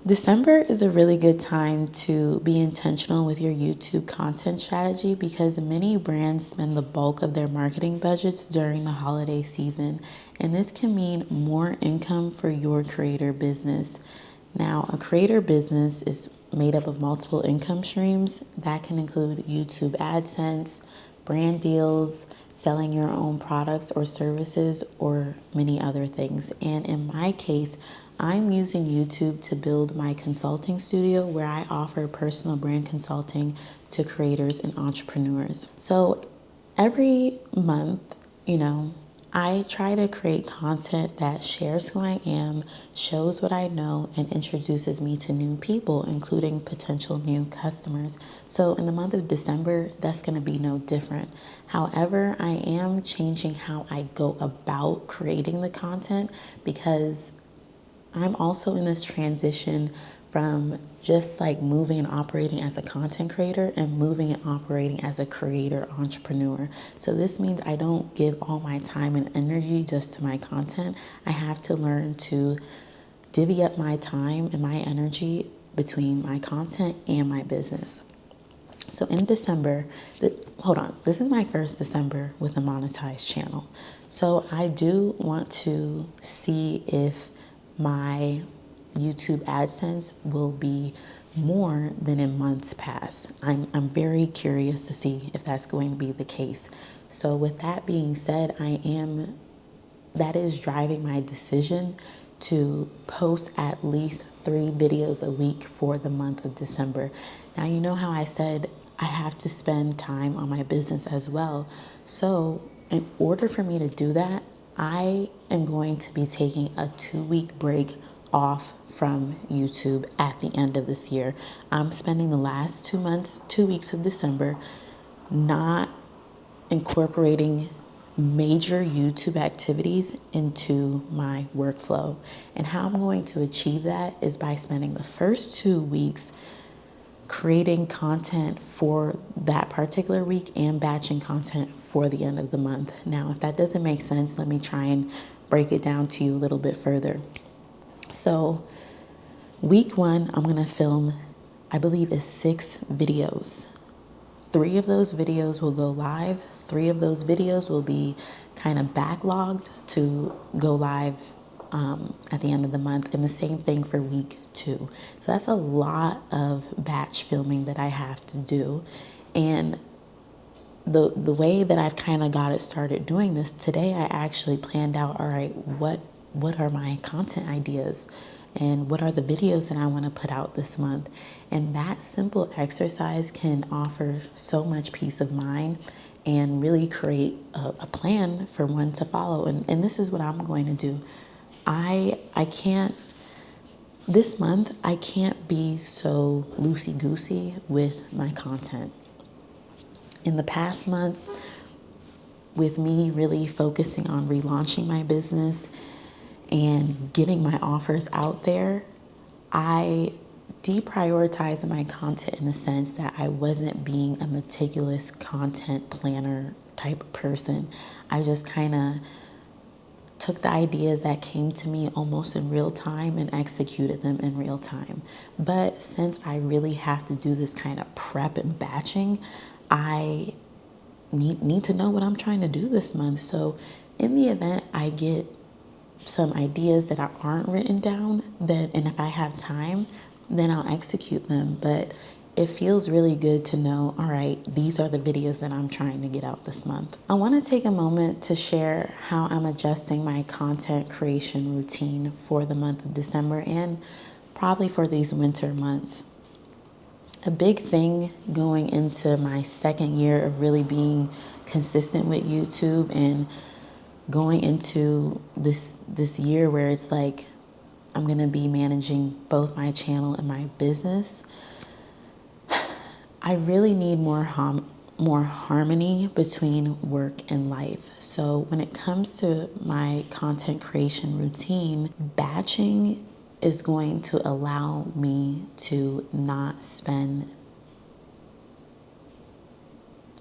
December is a really good time to be intentional with your YouTube content strategy because many brands spend the bulk of their marketing budgets during the holiday season, and this can mean more income for your creator business. Now, a creator business is made up of multiple income streams that can include YouTube AdSense, brand deals, selling your own products or services, or many other things. And in my case, I'm using YouTube to build my consulting studio where I offer personal brand consulting to creators and entrepreneurs. So every month, I try to create content that shares who I am, shows what I know, and introduces me to new people, including potential new customers. So in the month of December, that's going to be no different. However, I am changing how I go about creating the content because I'm also in this transition from just like moving and operating as a content creator and moving and operating as a creator entrepreneur. So this means I don't give all my time and energy just to my content. I have to learn to divvy up my time and my energy between my content and my business. So in December, this is my first December with a monetized channel. So I do want to see if my YouTube AdSense will be more than in months past. I'm very curious to see if that's going to be the case. So with that being said, that is driving my decision to post at least 3 videos a week for the month of December. Now, you know how I said I have to spend time on my business as well. So in order for me to do that, I am going to be taking a 2-week break off from YouTube at the end of this year. I'm spending the last 2 weeks of December not incorporating major YouTube activities into my workflow. And how I'm going to achieve that is by spending the first 2 weeks creating content for that particular week and batching content for the end of the month. Now, if that doesn't make sense, let me try and break it down to you a little bit further. So, week 1, I'm going to film, I believe, is 6 videos. 3 of those videos will go live. 3 of those videos will be kind of backlogged to go live at the end of the month, and the same thing for week 2. So that's a lot of batch filming that I have to do. And the way that I've kind of got it started doing this, today I actually planned out, all right, what are my content ideas and what are the videos that I want to put out this month? And that simple exercise can offer so much peace of mind and really create a plan for one to follow. And this is what I'm going to do. This month, I can't be so loosey-goosey with my content. In the past months, with me really focusing on relaunching my business and getting my offers out there, I deprioritized my content in the sense that I wasn't being a meticulous content planner type of person. I just kind of took the ideas that came to me almost in real time and executed them in real time. But since I really have to do this kind of prep and batching, I need to know what I'm trying to do this month. So in the event I get some ideas that aren't written down, and if I have time, then I'll execute them. But it feels really good to know, all right, these are the videos that I'm trying to get out this month. I want to take a moment to share how I'm adjusting my content creation routine for the month of December and probably for these winter months. A big thing going into my second year of really being consistent with YouTube and going into this year where it's like I'm going to be managing both my channel and my business, I really need more harmony between work and life. So when it comes to my content creation routine, batching is going to allow me to not spend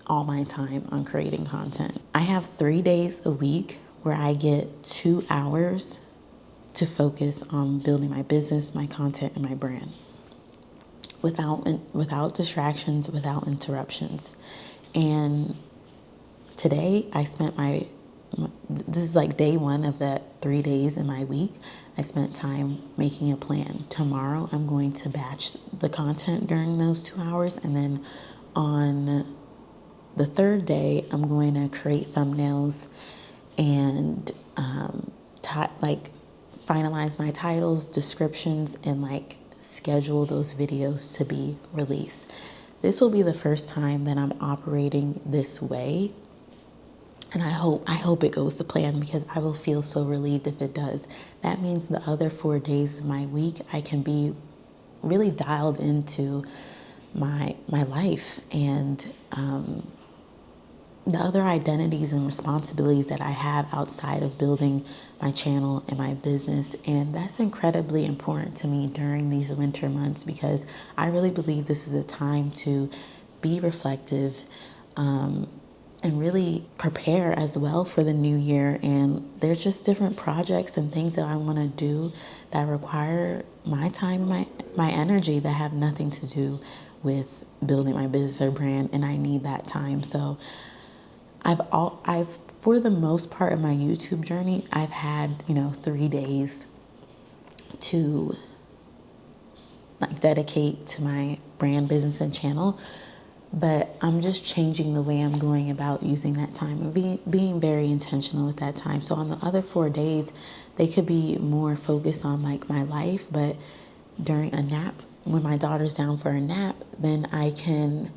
all my time on creating content. I have 3 days a week where I get 2 hours to focus on building my business, my content, and my brand without distractions, without interruptions. And today I spent this is like day one of that 3 days in my week. I spent time making a plan. Tomorrow I'm going to batch the content during those 2 hours, and then on the third day I'm going to create thumbnails and finalize my titles, descriptions, and schedule those videos to be released. This will be the first time that I'm operating this way. And I hope it goes to plan, because I will feel so relieved if it does. That means the other 4 days of my week, I can be really dialed into my life and the other identities and responsibilities that I have outside of building my channel and my business. And that's incredibly important to me during these winter months, because I really believe this is a time to be reflective, and really prepare as well for the new year. And there's just different projects and things that I want to do that require my time, my energy, that have nothing to do with building my business or brand, and I need that time. So I've for the most part of my YouTube journey, I've had 3 days to dedicate to my brand, business, and channel. But I'm just changing the way I'm going about using that time and being very intentional with that time. So on the other 4 days, they could be more focused on my life. But during a nap, when my daughter's down for a nap, then I can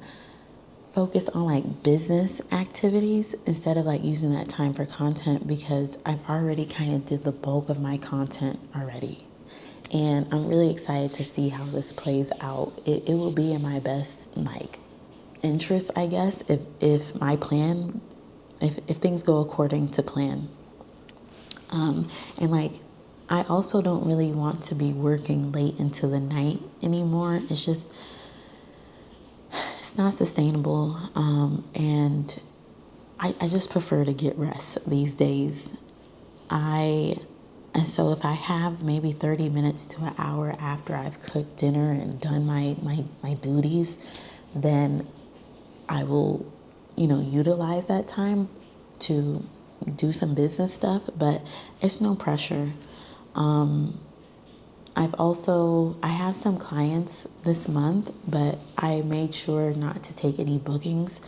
focus on business activities instead of using that time for content, because I've already kind of did the bulk of my content already. And I'm really excited to see how this plays out. It will be in my best interest, I guess, if my plan, if things go according to plan. And I also don't really want to be working late into the night anymore. It's not sustainable. And I just prefer to get rest these days. And so if I have maybe 30 minutes to an hour after I've cooked dinner and done my duties, then I will, utilize that time to do some business stuff, but it's no pressure. I have some clients this month, but I made sure not to take any bookings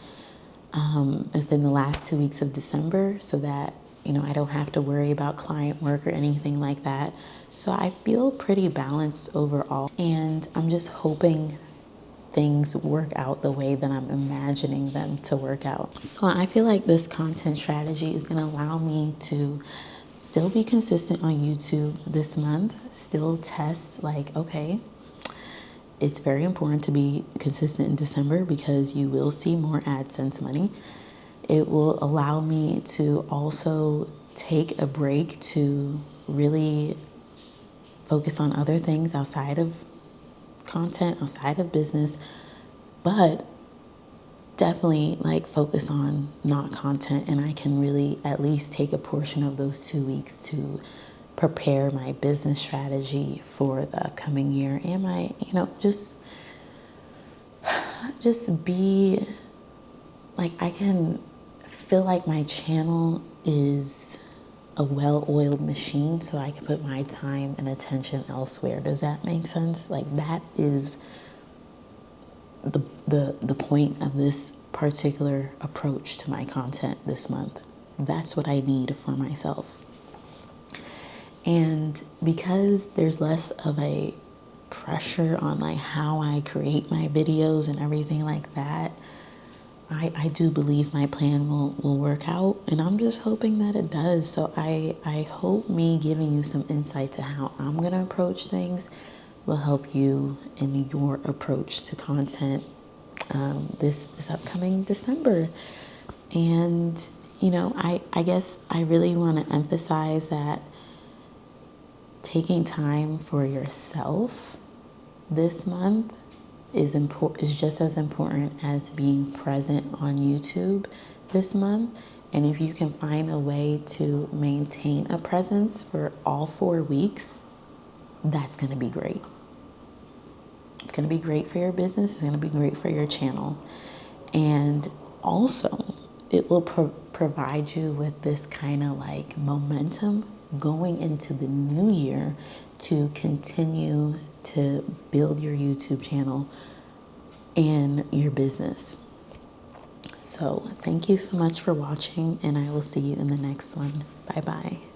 within the last 2 weeks of December, so that, I don't have to worry about client work or anything like that. So I feel pretty balanced overall, and I'm just hoping things work out the way that I'm imagining them to work out. So I feel like this content strategy is going to allow me to still be consistent on YouTube this month, still test okay, it's very important to be consistent in December because you will see more AdSense money. It will allow me to also take a break to really focus on other things outside of content, outside of business, but definitely focus on not content, and I can really at least take a portion of those 2 weeks to prepare my business strategy for the upcoming year, and my just be I can feel like my channel is a well-oiled machine, so I can put my time and attention elsewhere. Does that make sense? That is the point of this particular approach to my content this month. That's what I need for myself. And because there's less of a pressure on how I create my videos and everything like that, I do believe my plan will work out, and I'm just hoping that it does. So I hope me giving you some insight to how I'm going to approach things will help you in your approach to content this upcoming December. And, I guess I really want to emphasize that taking time for yourself this month is just as important as being present on YouTube this month. And if you can find a way to maintain a presence for all 4 weeks, that's going to be great. It's going to be great for your business. It's going to be great for your channel. And also, it will provide you with this kind of like momentum going into the new year to continue to build your YouTube channel and your business. So thank you so much for watching, and I will see you in the next one. Bye bye.